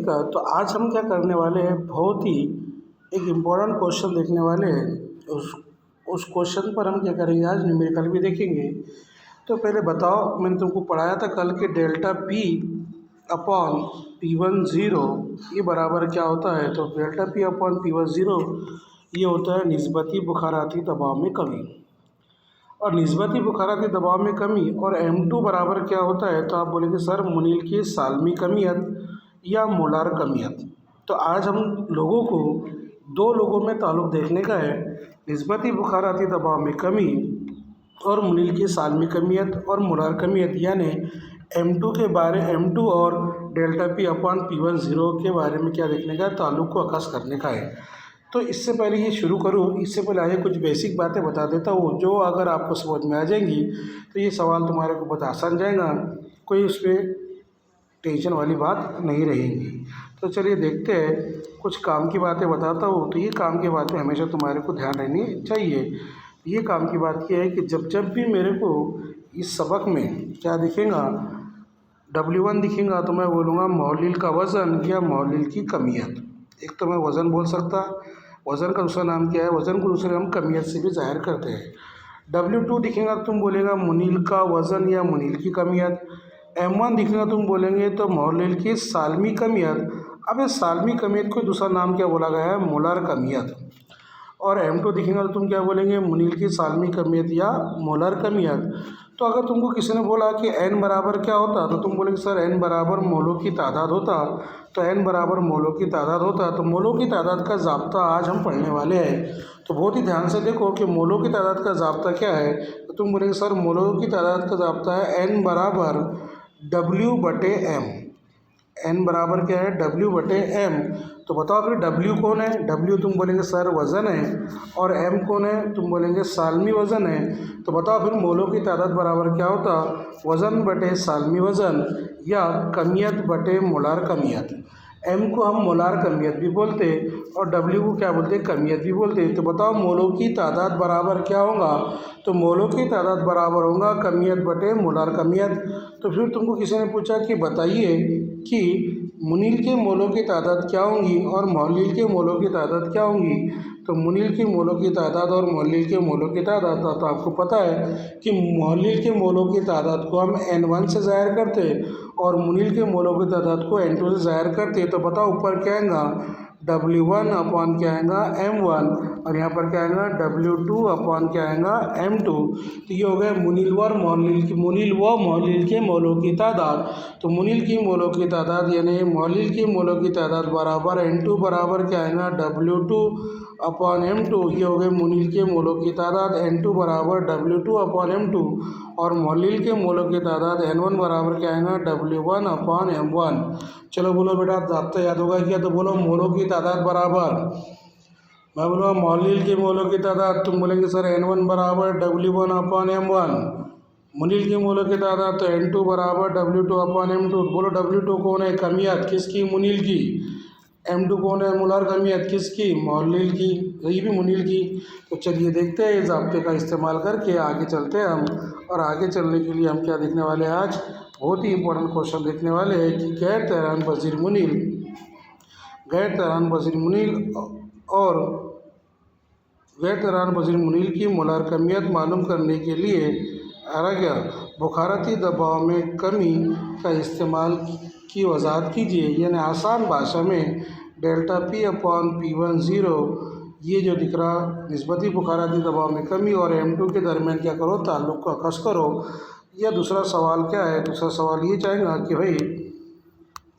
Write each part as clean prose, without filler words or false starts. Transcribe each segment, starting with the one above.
का। तो आज हम क्या करने वाले हैं, बहुत ही एक इम्पोर्टेंट क्वेश्चन देखने वाले हैं। उस क्वेश्चन पर हम क्या करेंगे, आज न्यूमेरिकल भी देखेंगे। तो पहले बताओ, मैंने तुमको पढ़ाया था कल कि डेल्टा पी अपॉन P10 ये बराबर क्या होता है। तो डेल्टा पी अपॉन P10 ये होता है निस्बती बुखाराती दबाव में कमी। और निस्बती बुखाराती दबाव में कमी और M2 बराबर क्या होता है। तो आप बोलेंगे सर मुनील की सालमी कमियत या मोलार कमियत। तो आज हम लोगों को दो लोगों में ताल्लुक़ देखने का है, निस्बती बुखाराती दबाव में कमी और मुनील की सालमी कमियत और मोलार कमियत, यानी M2 और डेल्टा पी अपॉन P10 के बारे में क्या देखने का है, ताल्लुक़ को अकस करने का है। तो इससे पहले ये शुरू करूँ, इससे पहले आगे कुछ बेसिक बातें बता देता हूँ, जो अगर आपको समझ में आ जाएंगी तो ये सवाल तुम्हारे को बहुत आसान जाएगा, कोई उस पर टेंशन वाली बात नहीं रहेगी। तो चलिए देखते हैं, कुछ काम की बातें बताता हूँ। तो ये काम की बातें हमेशा तुम्हारे को ध्यान रहनी चाहिए। ये काम की बात ये है कि जब भी मेरे को इस सबक में क्या दिखेगा, W1 दिखेगा, तो मैं बोलूँगा मौलिल का वज़न या मौलिल की कमियत। एक तो मैं वज़न बोल सकता, वज़न का दूसरा नाम क्या है, वज़न को दूसरे हम कमियत से भी ज़ाहिर करते हैं। W2 दिखेगा तुम बोलेगा मुनील का वज़न या मुनील की कमियत। M1 दिखेगा तुम बोलेंगे तो मौलिल की सालमी कमियत। अब इस सालमी कमियत को दूसरा नाम क्या बोला गया है, मोलार कमियत। और M2 दिखेगा तो तुम क्या बोलेंगे, मुनील की सालमी कमियत या मोलार कमियत। तो अगर तुमको किसी ने बोला कि n बराबर क्या होता, तो तुम बोलेंगे सर n बराबर मोलों की तादाद होता। तो n बराबर मोलों की तादाद होता, तो मोलों की तादाद का ज़ाब्ता आज हम पढ़ने वाले हैं। तो बहुत ही ध्यान से देखो कि मोलों की तादाद का ज़ाब्ता क्या है। तो तुम बोलेंगे सर मोलों की तादाद का ज़ाब्ता है n बराबर W/m। n बराबर क्या है, W/m। तो बताओ फिर W कौन है। W तुम बोलेंगे सर वज़न है, और m कौन है, तुम बोलेंगे सालमी वज़न है। तो बताओ फिर मोलों की तादाद बराबर क्या होता, वज़न बटे सालमी वज़न या कमियत बटे मोलार कमियत। m को हम मोलार कमियत भी बोलते और W को क्या बोलते, कमियत भी बोलते। तो बताओ मोलों की तादाद बराबर क्या होगा। तो मोलों की तादाद बराबर होगा कमियत बटे मोलार कमियत। तो फिर तुमको किसी ने पूछा कि बताइए कि मुनील के मोलों की तादाद क्या होंगी और मौलिल के मोलों की तादाद क्या होंगी। तो मुनील की मोलों की तादाद और मौलिल के मोलों की तादाद, तो आपको पता है कि मौलिल के मोलों की तादाद को हम N1 से ज़ाहिर करते और मुनील के मोलों की तादाद को N2 से ज़ाहिर करते। तो बताओ ऊपर क्या आएगा, W1 अपॉन क्या आएगा, M1, और यहाँ पर क्या आएगा W2 अपॉन क्या आएगा, M2। तो ये हो गया मुनील व मौलिल के मोलों की तादाद। तो मुनील की मोलों की तादाद यानी मौलिल की मोलों की तादाद बराबर N2 बराबर क्या आएगा, W2 अपॉन M2। ये हो गए मुनील के मोलों की तादाद, N2 बराबर W2 अपॉन M2, और मौलिल के मोलों की तादाद N1 बराबर क्या आएगा, W1 अपॉन M1। चलो बोलो बेटा, ज़ाब्ता याद होगा क्या। तो बोलो मोलों की तादाद बराबर, मैं बोलूँगा मौलिल के मोलों की तादाद, तुम बोलेंगे सर N1 बराबर W1 अपॉन M1। मुनील के मोलों की तादाद तो N2 बराबर W2 अपॉन M2। बोलो W2 कौन है, कमियत किसकी, मुनील की। M2 कौन है, मोलार कमियत किसकी, मौलिल की, ये भी मुनील की। तो चलिए देखते हैं, इस ज़ाब्ते का इस्तेमाल करके आगे चलते हैं हम। और आगे चलने के लिए हम क्या देखने वाले हैं, आज बहुत ही इंपॉर्टेंट क्वेश्चन देखने वाले हैं कि गैर तैरान वज़ीर मुनील की मोलार कमियत मालूम करने के लिए क्या बुखाराती दबाव में कमी का इस्तेमाल की वजाहत कीजिए। यानी आसान भाषा में डेल्टा पी अपॉन P10 ये जो दिख रहा निस्बती बुखाराती दबाव में कमी और M2 के दरमियान क्या करो, ताल्लुक़ को अकस करो। या दूसरा सवाल क्या है, दूसरा सवाल ये चाहेगा कि भाई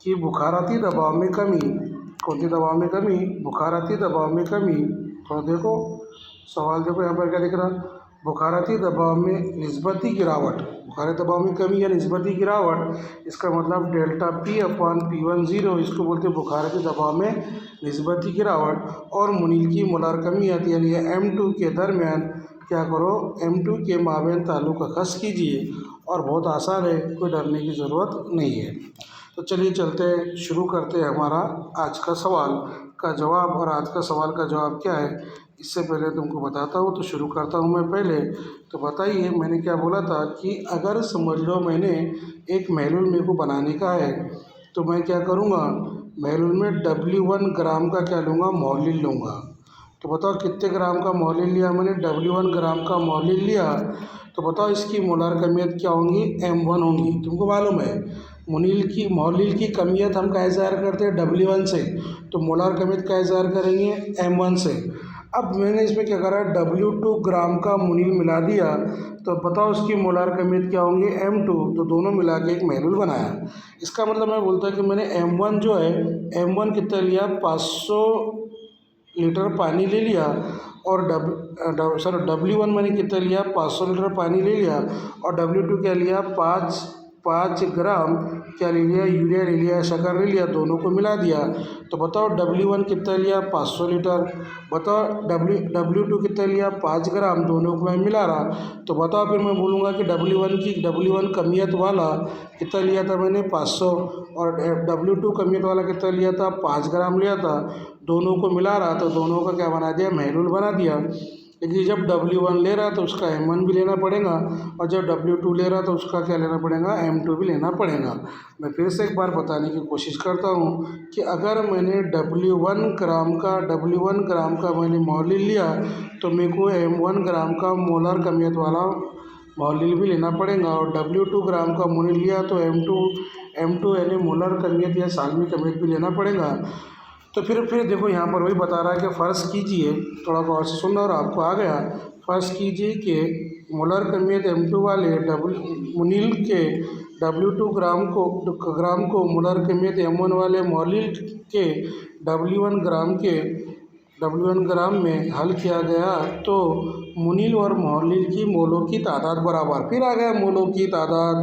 कि बुखाराती दबाव में कमी, कौन सी दबाव में कमी, बुखाराती दबाव में कमी। थोड़ा देखो सवाल, देखो यहाँ पर क्या दिख रहा, बुखाराती दबाव में निस्बती गिरावट, बुखाराती दबाव में कमी या निस्बती गिरावट। इसका मतलब डेल्टा पी अपॉन P10 इसको बोलते हैं बुखाराती दबाव में निस्बती गिरावट। और मुनील की मोलार कमियत यानी M2 के दरमियान क्या करो, M2 के माबैन ताल्लुक़ अकस कीजिए। और बहुत आसान है, कोई डरने की ज़रूरत नहीं है। तो चलिए चलते हैं, शुरू करते हैं हमारा आज का सवाल का जवाब। और आज का सवाल का जवाब क्या है, इससे पहले तुमको बताता हूँ। तो शुरू करता हूँ मैं पहले। तो बताइए मैंने क्या बोला था कि अगर समझ लो मैंने एक महलूल मेरे को बनाने का है, तो मैं क्या करूँगा, महलूल में W1 ग्राम का क्या लूँगा, मौलिल लूँगा। तो बताओ कितने ग्राम का मौलिल लिया मैंने, W1 ग्राम का मौलिल लिया। तो बताओ इसकी मोलार कमियत क्या होंगी, M1 होंगी। तुमको मालूम है मौलिल की कमियत हम कैसे ज़ाहिर करते हैं, W1 से। तो मोलार कमियत कैसे ज़ाहिर करेंगे, M1 से। अब मैंने इसमें क्या करा, W2 ग्राम का मुनील मिला दिया। तो बताओ उसकी मोलार कमियत क्या होंगी, M2। तो दोनों मिला के एक महलूल बनाया। इसका मतलब मैं बोलता कि मैंने M1 जो है, M1 कितना लिया, 500 लीटर पानी ले लिया। और W1 मैंने कितना लिया, 500 लीटर पानी ले लिया। और W2 क्या लिया, 5 ग्राम क्या ले लिया, यूरिया ले लिया, शक्कर ले लिया, दोनों को मिला दिया। तो बताओ W1 कितना लिया, 500 लीटर। बताओ W2 कितना लिया, 5 ग्राम, दोनों को मैं मिला रहा। तो बताओ फिर मैं बोलूँगा कि W1 कमियत वाला कितना लिया था मैंने, 500। और W2 कमियत वाला कितना लिया था, 5 ग्राम लिया था। दोनों को मिला रहा, तो दोनों का क्या बना दिया, महलूल बना दिया। लेकिन जब W1 ले रहा तो उसका M1 भी लेना पड़ेगा, और जब W2 ले रहा तो उसका क्या लेना पड़ेगा, M2 भी लेना पड़ेगा। मैं फिर से एक बार बताने की कोशिश करता हूँ कि अगर मैंने W1 ग्राम का मैंने मौलिल लिया, तो मेरे को M1 ग्राम का मोलार कमियत वाला मौलिल भी लेना पड़ेगा। और W2 ग्राम का मोलिल लिया तो M2 यानी मोलार कमियत या सालमी कमियत भी लेना पड़ेगा। तो फिर देखो यहाँ पर वही बता रहा है कि फ़र्ज़ कीजिए, थोड़ा गौर से सुनना और आपको आ गया। फ़र्ज़ कीजिए कि मोलर कमियत M2 वाले मुनील के W2 ग्राम को मोलर कमियत M1 वाले मौलिल के W1 ग्राम में हल किया गया, तो मुनील और मौलिल की मोलों की तादाद बराबर। फिर आ गया मोलों की तादाद,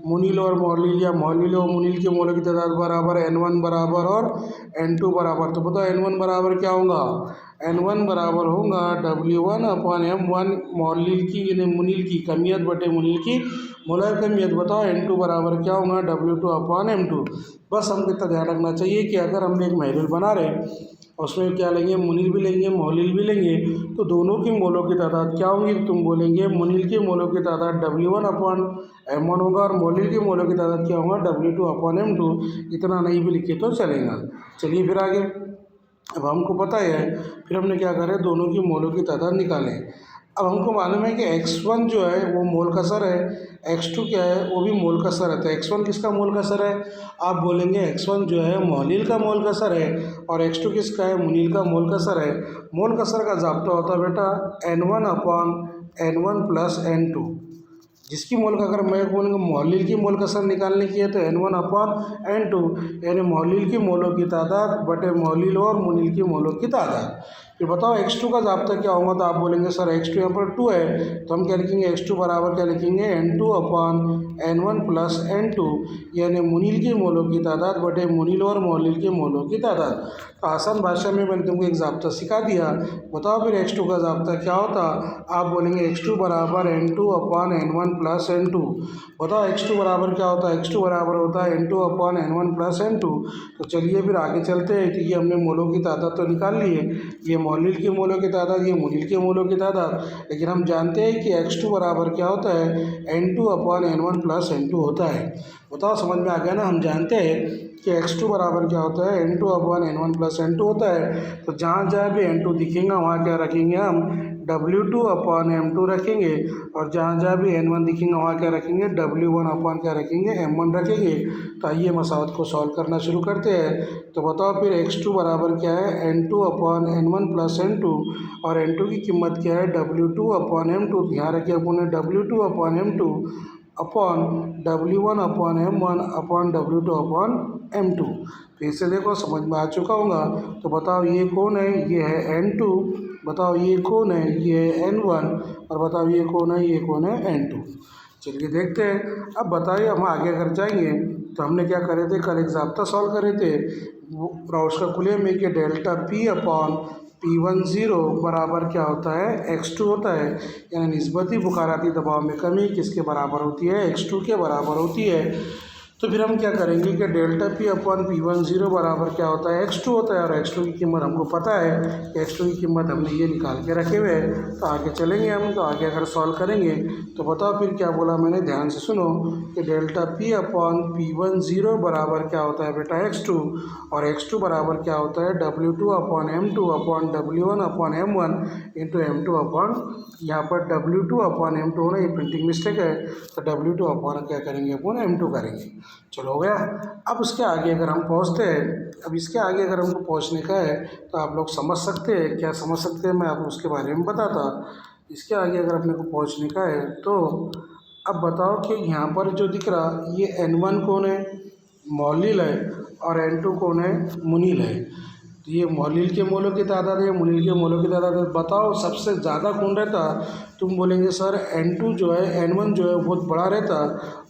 मुनील और मौलिल या मौलिल और मुनील के मोलों की तादाद बराबर, N1 बराबर और N2 बराबर। तो बताओ N1 बराबर क्या होगा, N1 बराबर होगा W1/M1 मौलिल की यानी मुनील की कमियत बटे मुनील की मोलर कमियत। बताओ N2 बराबर क्या होगा, W2/M2। बस हमको इतना ध्यान रखना चाहिए कि अगर हम एक महलूल बना रहे हैं, उसमें क्या लेंगे, मुनील भी लेंगे, मौलिल भी लेंगे, तो दोनों की मोलों की तादाद क्या होगी, तुम बोलेंगे मुनील की मोलों की तादाद W1/M1 होगा, और मौलिल की मोलों की तादाद क्या होगा, W2/M2। इतना नहीं भी लिखे तो चलेगा। चलिए फिर आगे, अब हमको पता है, फिर हमने क्या करें, दोनों की मोलों की तादाद निकालें। अब हमको मालूम है कि x1 जो है वो मोल कसर है, x2 क्या है, वो भी मोल कसर है। तो x1 किसका मोल कसर है, आप बोलेंगे x1 जो है मौलिल का मोल कसर है, और x2 किसका है, मुनील का मोल कसर है। मोल कसर का ज़ाब्ता होता है बेटा N1/N1 + N2। जिसकी मोल का अगर मैं बोलूँगा मौलिल की मोल कसर निकालने की है, तो N1/N2 यानी मौलिल की मोलों की तादाद बटे मौलिल और मुनील की मोलों की तादाद। फिर बताओ x2 का ज़ाब्ता क्या होगा, तो आप बोलेंगे सर x2 यहाँ पर 2 है, तो हम क्या लिखेंगे, x2 बराबर क्या लिखेंगे, N2/N1 + N2 यानी मुनील की मोलों की तादाद बटे मुनील और मौलिल के मोलों की तादाद। तो आसान भाषा में मैंने तुमको एक ज़ाब्ता सिखा दिया। बताओ फिर x2 का ज़ाब्ता क्या होता, आप बोलेंगे x2 बराबर N2/N1 + N2। बताओ x2 बराबर क्या होता है, x2 बराबर होता है N2/N1 + N2। तो चलिए फिर आगे चलते हैं, क्योंकि हमने मोलों की तादाद तो निकाल ली है, ये मौलिल की मोलों की तादाद, ये मुनील के मोलों की तादाद। लेकिन हम जानते हैं कि x2 बराबर क्या होता है, N2/N1 + N2 होता है। बताओ समझ में आ गया ना, हम जानते हैं कि x2 बराबर क्या होता है, N2/N1 + N2 होता है। तो जहाँ जहाँ भी N2 दिखेगा वहाँ क्या रखेंगे, हम W2/M2 रखेंगे, और जहाँ जहाँ भी N1 दिखेगा वहाँ क्या रखेंगे, W1 क्या रखेंगे, M1 रखेंगे। तो आइए मसावत को सॉल्व करना शुरू करते हैं। तो बताओ फिर x2 बराबर क्या है, N2/N1 + N2, और N2 की कीमत क्या है, W2/M2। ध्यान रखिए अपने W2/M2 upon W1/M1 upon W2/M2। फिर से देखो समझ में आ चुका होगा। तो बताओ ये कौन है, ये है N2। बताओ ये कौन है, ये है N1। और बताओ ये कौन है N2। चलिए देखते हैं। अब बताइए हम आगे अगर जाएंगे, तो हमने क्या करे थे, कल एक ज़ाब्ता सॉल्व करे थे, राउस्का कुले में कि डेल्टा P/P10 बराबर क्या होता है, x2 होता है। यानी निस्बती बुखाराती दबाव में कमी किसके बराबर होती है, x2 के बराबर होती है। तो फिर हम क्या करेंगे कि डेल्टा पी अपॉन P10 बराबर क्या होता है, x2 होता है। और x2 की कीमत हमको पता है कि x2 की कीमत हमने ये निकाल के रखे हुए हैं। तो आगे चलेंगे हम, तो आगे अगर सॉल्व करेंगे तो बताओ फिर क्या बोला मैंने, ध्यान से सुनो कि डेल्टा पी अपॉन P10 बराबर क्या होता है बेटा, x2। और x2 बराबर क्या होता है, W2 upon M2 upon W1 upon M1 into M2 upon, यहाँ पर W2 अपॉन M2 होना, ये प्रिंटिंग मिस्टेक है, तो W2 अपॉन क्या करेंगे, अपॉन M2 करेंगे। चलो हो गया। अब उसके आगे अगर हम पहुँचते हैं, अब इसके आगे अगर हमको पहुँचने का है तो आप लोग समझ सकते हैं, क्या समझ सकते हैं मैं आपको उसके बारे में बताता। इसके आगे अगर अपने को पहुँचने का है तो अब बताओ कि यहाँ पर जो दिख रहा ये N1 कौन है, मौलिल है, और N2 कौन है, मुनील है। तो ये मौलिल के मोलों की तादाद है, मुनील के मोलों की तादाद है। बताओ सबसे ज़्यादा कौन रहता, तुम बोलेंगे सर N2 जो है, N1 जो है बहुत बड़ा रहता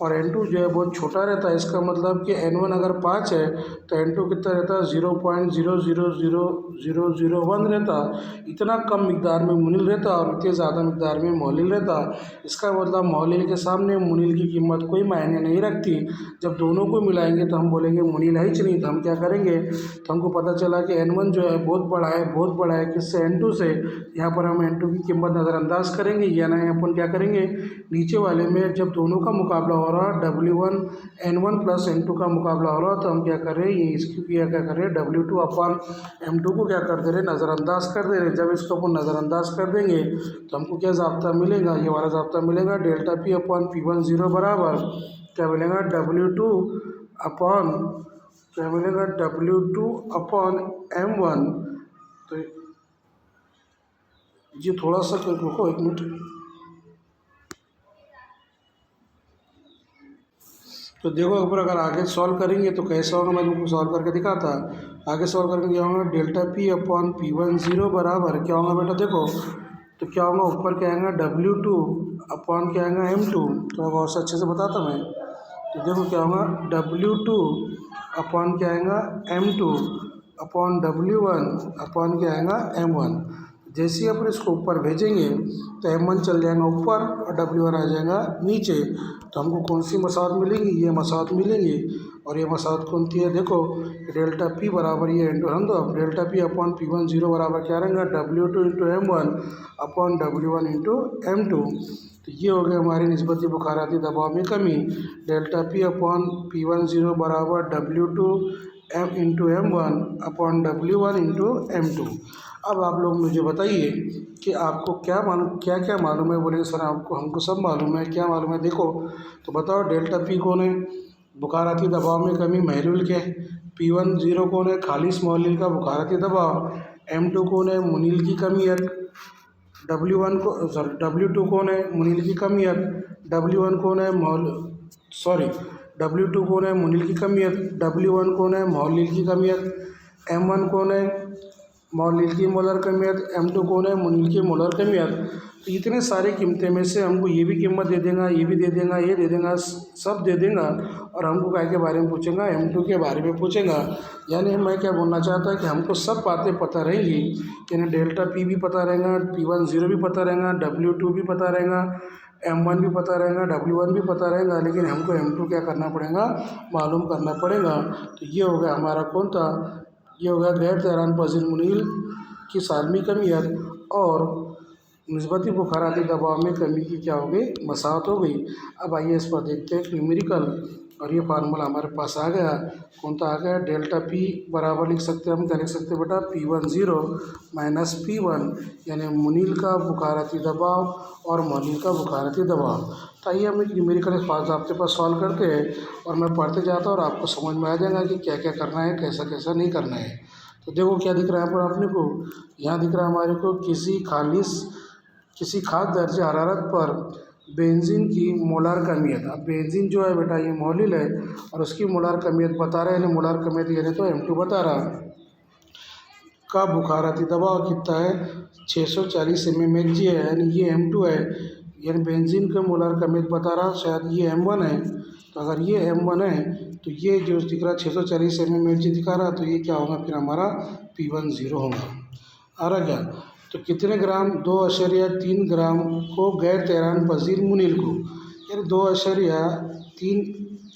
और N2 जो है बहुत छोटा रहता है। इसका मतलब कि N1 अगर 5 है तो N2 कितना रहता है, 0.0000001 रहता। इतना कम मिकदार में मुनील रहता और इतने ज़्यादा मिकदार में मौलिल रहता। इसका मतलब मौलिल के सामने मुनील की कीमत कोई मायने नहीं रखती। जब दोनों को मिलाएंगे तो हम बोलेंगे मुनील है ही नहीं। तो हम क्या करेंगे, तो हमको पता चला कि N1 जो है बहुत बड़ा है, बहुत बड़ा है किससे, N2 से। यहाँ पर हम N2 की कीमत नज़रअंदाज करेंगे, या ना अपन क्या करेंगे, नीचे वाले में जब दोनों का मुकाबला हो रहा है, W1 N1 प्लस N2 का मुकाबला हो रहा है, तो हम क्या कर रहे हैं, ये इसकी क्या कर रहे हैं, W2 अपॉन M2 को क्या कर दे रहे, नज़रअंदाज कर दे रहे। जब इसको अपन नज़रअंदाज कर देंगे तो हमको क्या ज़ाब्ता मिलेगा, ये वाला ज़ाब्ता मिलेगा, डेल्टा पी अपॉन P10 बराबर क्या मिलेगा, W2 अपॉन क्या मिलेगा, W2 अपॉन M1। तो ये थोड़ा सा रुको एक मिनट। तो देखो अगर आगे सॉल्व करेंगे तो कैसा होगा, मैं तुमको सॉल्व करके दिखाता। आगे सॉल्व करके क्या होगा, डेल्टा पी अपॉन P10 बराबर क्या होगा बेटा, देखो तो क्या होगा, ऊपर क्या आएगा W2 अपॉन क्या आएगा M2। तो बहुत से अच्छे से बताता मैं। तो देखो क्या होगा, W2 अपॉन क्या आएगा M2 अपॉन W1 अपॉन क्या आएगा M1। जैसे ही अपन इसको ऊपर भेजेंगे तो M1 चल जाएगा ऊपर और W1 आ जाएगा नीचे। तो हमको कौन सी मसावत मिलेंगी, ये मसावत मिलेंगी। और ये मसावत कौन सी है, देखो डेल्टा पी बराबर ये इंटू हम दो, अब डेल्टा पी अपॉन P10 बराबर क्या रहेगा, W2 into M1 upon W1 into M2। तो ये हो गया हमारी निस्बती बुखाराती दबाव में कमी। डेल्टा पी अपॉन P10 बराबर W2 M into M1 upon W1 into M2। अब आप लोग मुझे बताइए कि आपको क्या मालूम, क्या क्या मालूम है। बोलेंगे सर आपको, हमको सब मालूम है, क्या मालूम है, देखो तो बताओ। डेल्टा पी कौन है, बुखाराती दबाव में कमी महलूल के। P10 कौन है, खालिश मौलिल का बुखाराती दबाव। M2 कौन है, मुनील की कमियत। W2 कौन है, मुनील की कमियत। W1 कौन है, W2 कौन है, मुनील की कमियत। W1 कौन है, मौलिल की कमियत। M1 कौन है, मौलिल की मोलर कमियत। M2 कौन है, मुनील की मोलर कमियत। तो इतने सारे कीमतें में से हमको ये भी कीमत दे देगा, ये भी दे देगा, ये दे देगा, सब दे देगा। और हमको काय के बारे में पूछेगा, M2 के बारे में पूछेगा। यानी मैं क्या बोलना चाहता है कि हमको सब बातें पता रहेंगी। यानी डेल्टा पी भी पता रहेगा, P10 भी पता रहेगा, W2 भी पता रहेगा, M1 भी पता रहेगा, W1 भी पता रहेगा। लेकिन हमको M2 क्या करना पड़ेगा, मालूम करना पड़ेगा। तो ये हो गया हमारा कौन था, ये हो गया गैर तैरान पजीर मुनील की सालमी कमियत और निस्बती बुखाराती दबाव में कमी की क्या हो गई, मसावत हो गई। अब आइए इस पर देखते हैं न्यूमेरिकल। और ये फार्मूला हमारे पास आ गया, कौन सा आ गया, डेल्टा पी बराबर लिख सकते हैं हम, क्या लिख सकते हैं बेटा, P10 माइनस P1 यानी मुनील का बुखाराती दबाव और मौलिल का बुखाराती दबाव। तो आइए हम एक न्यूमेरिकल आपके पास सॉल्व करते हैं और मैं पढ़ते जाता हूँ और आपको समझ में आ जाएगा कि क्या क्या करना है, कैसा कैसा नहीं करना है। तो देखो क्या दिख रहा है पर अपने को, यहाँ दिख रहा है हमारे को, किसी खास दर्जे हरारत पर बेंजीन की मोलार कमियत। अब बेंजीन जो है बेटा ये मौलिल है और उसकी मोलार कमियत बता रहे हैं, यानी मोलार कमियत यानी तो M2 बता रहा का बुखाराती दबाव कितना है, 640 mmHg है, यानी ये M2 है। यानी बेंजीन का मोलार कमियत बता रहा, शायद ये M1 है। तो अगर ये M1 है तो ये जो दिख रहा 640 mmHg दिखा रहा, तो ये क्या होगा फिर हमारा P10 होगा। आ रहा क्या, तो कितने ग्राम, 2.3 ग्राम को गैर तैरान पजीर मुनील को, यानी 2.3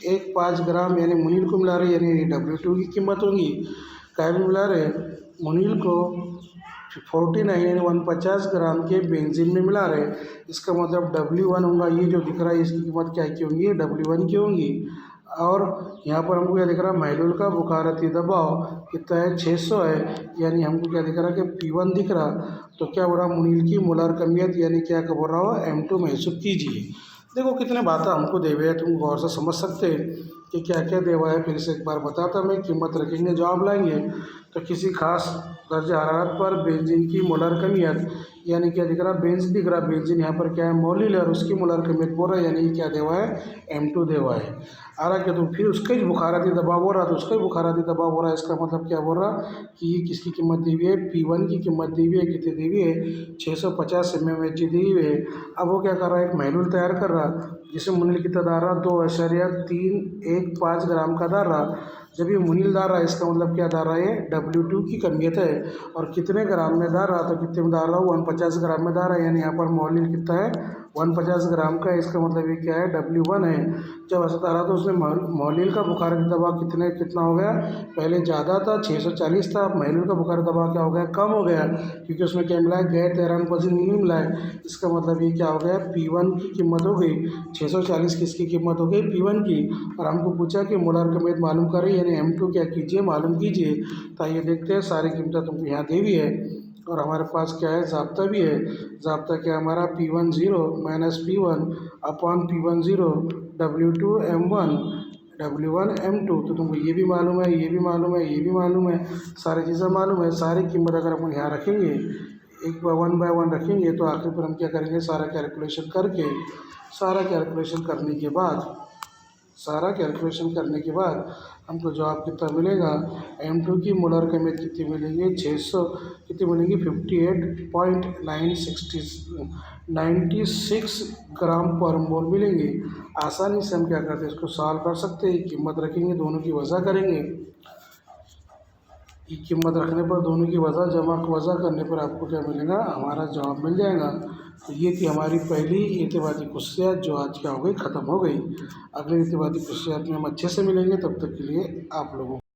0.15 ग्राम यानी मुनील को मिला रहे, यानी W2 की कीमत होगी। क्या भी मिला रहे, मुनील को 49 यानी 150 ग्राम के बेंजीन में मिला रहे। इसका मतलब W1 होगा, ये जो दिख रहा है इसकी कीमत क्या की होंगी, W1 की होंगी। और यहाँ पर हमको क्या दिख रहा है, महलूल का बुखारती दबाव कितना है, 600 है, यानी हमको क्या दिख रहा है कि P1 दिख रहा। तो क्या हो रहा, मुनील की मोलार कमियत यानी क्या बोल रहा हो, M2 महसूस कीजिए। देखो कितने बातें हमको दे हुए हैं, तुम गौर से समझ सकते हैं कि क्या क्या दे हुआ है। फिर से एक बार बताता मैं, कीमत रखेंगे, जवाब लाएंगे। तो किसी खास दर्ज हरारत पर बेंजीन की मोलार कमियत यानी क्या दिख रहा, बेंजीन दिख रहा, बेंजीन यहाँ पर क्या है, मोलिल है, और उसकी मोलार कमियत बोल रहा है, यानी क्या दे हुआ है, M2 दे हुआ है। आ रहा क्या, तो फिर उसका ही बुखाराती दबाव हो रहा, तो उसका ही बुखाराती दबाव हो रहा है। इसका मतलब क्या बोल रहा कि ये किसकी कीमत दी हुई है, P1 की कीमत दी हुई है। कितनी दी हुई है, 650 mmHg दी हुई है। अब वो क्या कर रहा है, एक महलूल तैयार कर रहा, जिसमें मुनील कितना दार रहा, 2.315 ग्राम का दार रहा। जब ये मुनील दार रहा है, इसका मतलब क्या दार रहा है, W2 की कमियत है। और कितने ग्राम में दार रहा, तो कितने में दार रहा, 150 ग्राम में दार है, यानी यहाँ पर मोलिल कितना है, 150 ग्राम का। इसका मतलब ये क्या है, W1 है। जब ऐसा दार रहा तो उसमें मोलिल का बुखारती दबाव कितना हो गया, पहले ज़्यादा था 640 था, अब महलूल का बुखारती दबाव क्या हो गया, कम हो गया, क्योंकि उसमें क्या मिला है, गैर तैरान पॉजिटिव मुनील मिला है। इसका मतलब ये क्या हो गया, P1 की कीमत हो गई 640, किसकी कीमत हो गई, P1 की। और हमको पूछा कि मोलार कमियत मालूम करें, यानी M2 क्या कीजिए, मालूम कीजिए। तो ये देखते हैं, सारी कीमतें तुमको यहाँ दी हुई है, और हमारे पास क्या है, ज़ाब्ता भी है। ज़ाब्ता क्या हमारा, P10 - P1 upon P10 W2 M1 W1 M2। तो तुमको ये भी मालूम है, ये भी मालूम है, ये भी मालूम है, सारी चीज़ें मालूम है। सारी कीमत अगर अपन यहाँ रखेंगे, एक बाय वन रखेंगे, तो आखिर पर हम क्या करेंगे, सारा कैलकुलेशन करने के बाद हमको जवाब कितना मिलेगा, M2 की मोलर कमियत कितनी मिलेंगी, 600 कितनी मिलेंगी, 58.96 ग्राम पर मोल मिलेंगी। आसानी से हम क्या करते हैं, इसको सॉल्व कर सकते हैं। कीमत रखेंगे, दोनों की वजह करेंगे। ये कीमत रखने पर दोनों की वजह करने पर आपको क्या मिलेगा, हमारा जवाब मिल जाएगा। तो ये थी हमारी पहली इर्तिबाती कुश्तियाँ, जो आज क्या हो गई, ख़त्म हो गई। अगले इर्तिबाती कुश्तियाँ में हम अच्छे से मिलेंगे, तब तक के लिए आप लोगों